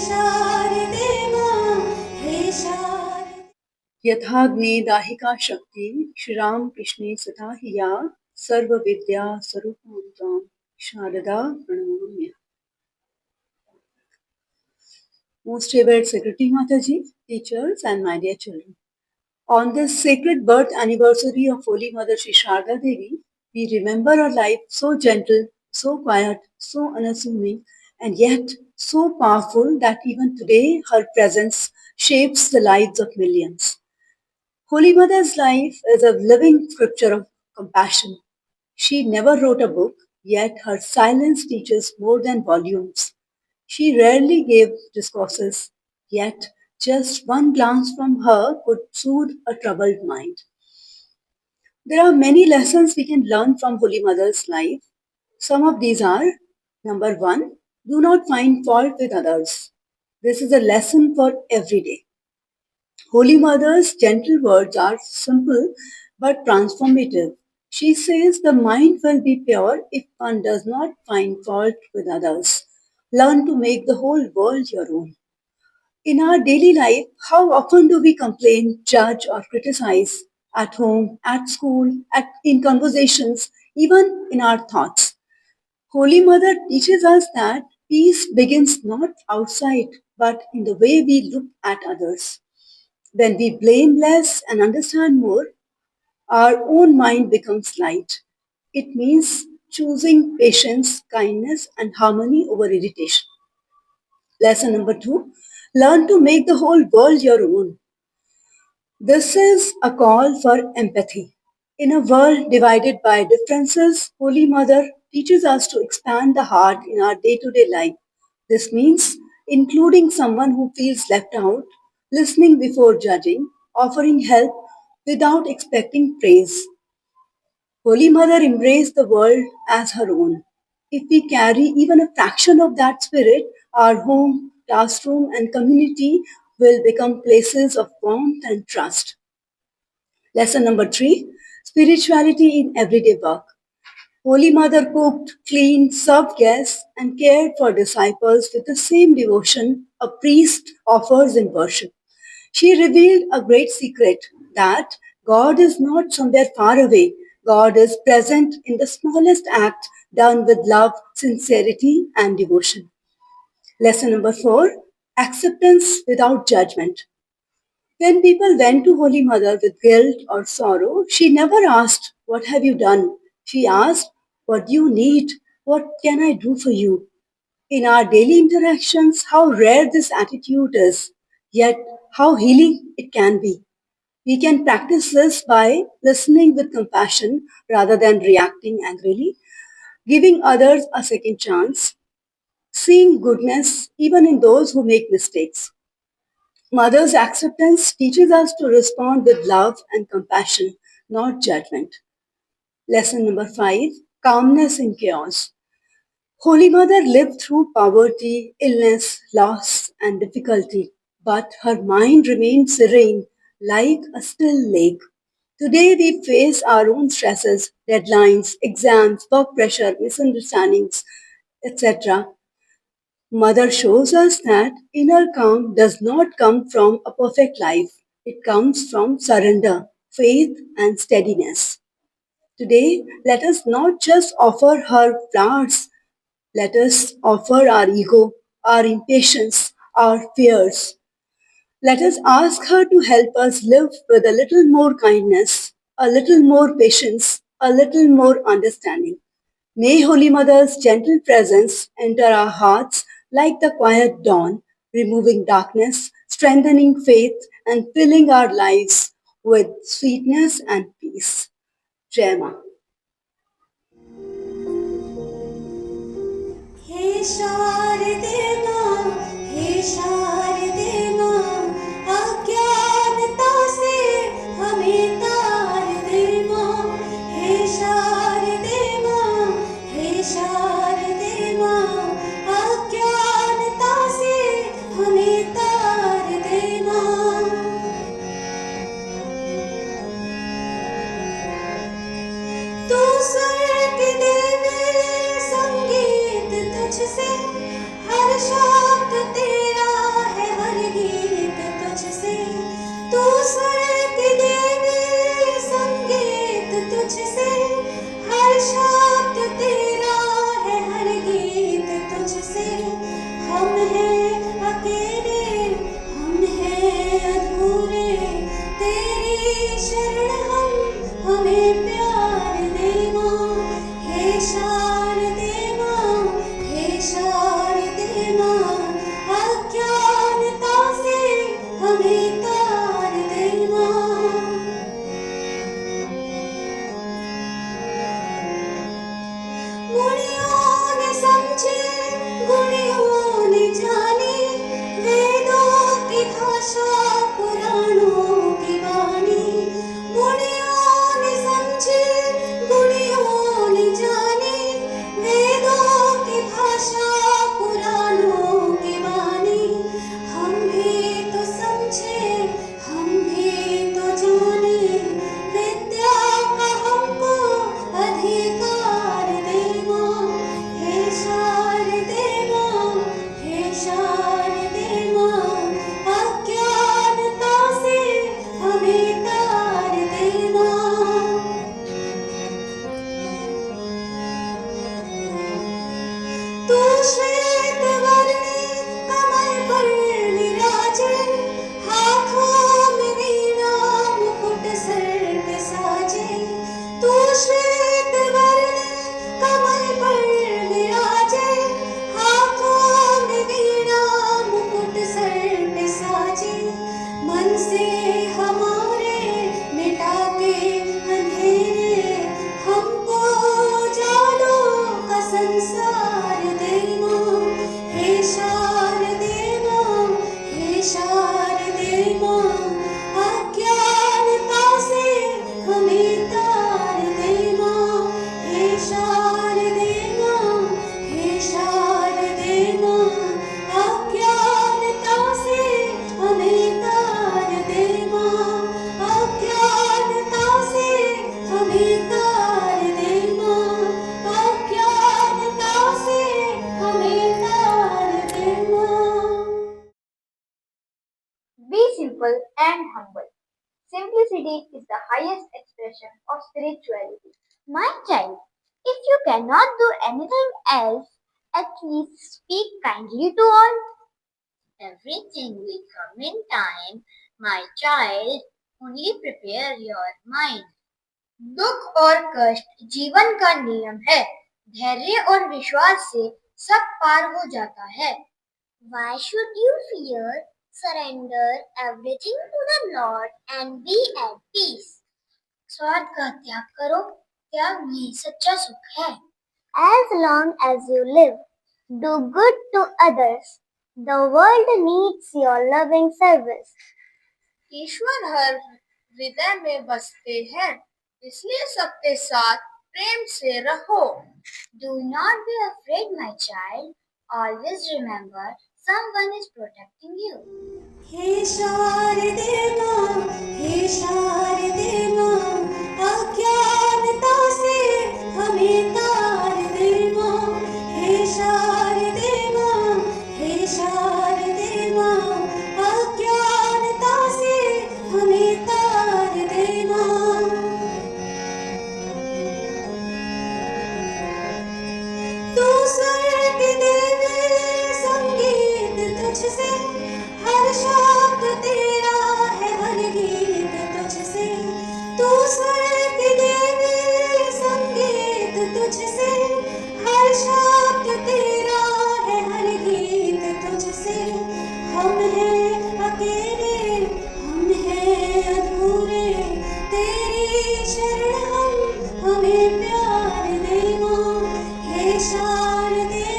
शारदे मां हे शारदे यथाग्ने दाहिका शक्ति श्रीराम कृष्णे सदा हि या सर्व विद्या स्वरूपां त्वां Sharda प्रणमाम्यहम्. Most revered Secretary Mataji, teachers and my dear children. On this sacred birth anniversary of Holy Mother Sri Sharda Devi, we remember her life so gentle, so quiet, so unassuming, and yet so powerful that even today her presence shapes the lives of millions. Holy Mother's life is a living scripture of compassion. She never wrote a book, yet her silence teaches more than volumes. She rarely gave discourses, yet just one glance from her could soothe a troubled mind. There are many lessons we can learn from Holy Mother's life. Some of these are: number one, do not find fault with others. This is a lesson for every day. Holy Mother's gentle words are simple but transformative. She says the mind will be pure if one does not find fault with others. Learn to make the whole world your own. In our daily life, how often do we complain, judge, or criticize at home, at school, in conversations, even in our thoughts? Holy Mother teaches us that peace begins not outside, but in the way we look at others. When we blame less and understand more, our own mind becomes light. It means choosing patience, kindness, and harmony over irritation. Lesson number two, learn to make the whole world your own. This is a call for empathy. In a world divided by differences, Holy Mother teaches us to expand the heart in our day to day life. This means including someone who feels left out, listening before judging, offering help without expecting praise. Holy Mother embraced the world as her own. If we carry even a fraction of that spirit, our home, classroom, and community will become places of warmth and trust. Lesson number three, spirituality in everyday work. Holy Mother cooked, cleaned, served guests, and cared for disciples with the same devotion a priest offers in worship. She revealed a great secret that God is not somewhere far away. God is present in the smallest act done with love, sincerity, and devotion. Lesson number four, acceptance without judgment. When people went to Holy Mother with guilt or sorrow, she never asked, "What have you done?" She asked, "What do you need? What can I do for you?" In our daily interactions, how rare this attitude is, yet how healing it can be. We can practice this by listening with compassion rather than reacting angrily, giving others a second chance, seeing goodness even in those who make mistakes. Mother's acceptance teaches us to respond with love and compassion, not judgment. Lesson number five, calmness in chaos. Holy Mother lived through poverty, illness, loss, and difficulty, but her mind remained serene like a still lake. Today we face our own stresses, deadlines, exams, work pressure, misunderstandings, etc. Mother shows us that inner calm does not come from a perfect life. It comes from surrender, faith, and steadiness. Today, let us not just offer her flowers, let us offer our ego, our impatience, our fears. Let us ask her to help us live with a little more kindness, a little more patience, a little more understanding. May Holy Mother's gentle presence enter our hearts like the quiet dawn, removing darkness, strengthening faith, and filling our lives with sweetness and peace. Jai Ma. हे शारदे मां हे शारदे मां अज्ञानता से हमें तार दे मां हे शारदे मां हे शारदे मां अज्ञानता से हमें तार दे मां तू स्वर्ग देवी संगीत तुझसे हर शब्द तेरा दे माँ, अज्ञानता से हमें तार दे माँ। मुनियों ने समझे, गुणियों ने जाने, वेदों की भाषा पुराणों की वाणी। मुनियों ने समझे, गुणियों ने जाने, वेदों की भाषा पुराणों की वाणी। हम भी तो समझे, हम भी तो जाने, विद्या का हमको अधिकार दे माँ। हे शारदे माँ, हे शारदे माँ, अज्ञानता से हमें तार दे माँ। तू श्वेत वर्णी कमल पर विराजे, हाथों में वीणा मुकुट सर पे साजे। तू श्वेत वर्णी कमल पर विराजे, हाथों में वीणा मुकुट सर पे साजे। मन से हमारे मिटा के अंधेरे, हमको उजालों का संसार दे माँ। हे शारदे माँ, हे शारदे माँ, अज्ञानता से हमें तार दे माँ। हे शारदे माँ, हे शारदे माँ, अज्ञानता से हमें तार दे माँ। अज्ञानता से हमें तार दे माँ। अज्ञानता से हमें तार दे माँ। Be simple and humble. Simplicity is the highest expression of spirituality. My child, if you cannot do anything else, at least speak kindly to all. Everything will come in time, my child. Only prepare your mind. दुख और कष्ट जीवन का नियम है। धैर्य और विश्वास से सब पार हो जाता है। Why should you fear? Surrender everything to the Lord and be at peace. स्वार्थ का त्याग करो, त्याग में ही सच्चा सुख है। As long as you live, do good to others. The world needs your loving service. ईश्वर हर हृदय में बसते हैं, इसलिए सबके साथ प्रेम से रहो। Do not be afraid, my child. Always remember, someone is protecting you. हे शारदे माँ, हे शारदे माँ, अज्ञानता से हमें तार दे माँ। हे शारदे माँ, हे शारदे माँ, अज्ञानता से हमें तार दे माँ। तू स्वर की देवी, संगीत तुझसे, हर शब्द तेरा है, हर गीत तुझसे। तू स्वर की देवी, संगीत तुझसे, हर शब्द तेरा है, हर गीत तुझसे। हम हैं अकेले, हम हैं अधूरे, तेरी शरण हम, हमें प्यार दे माँ। हे शारदे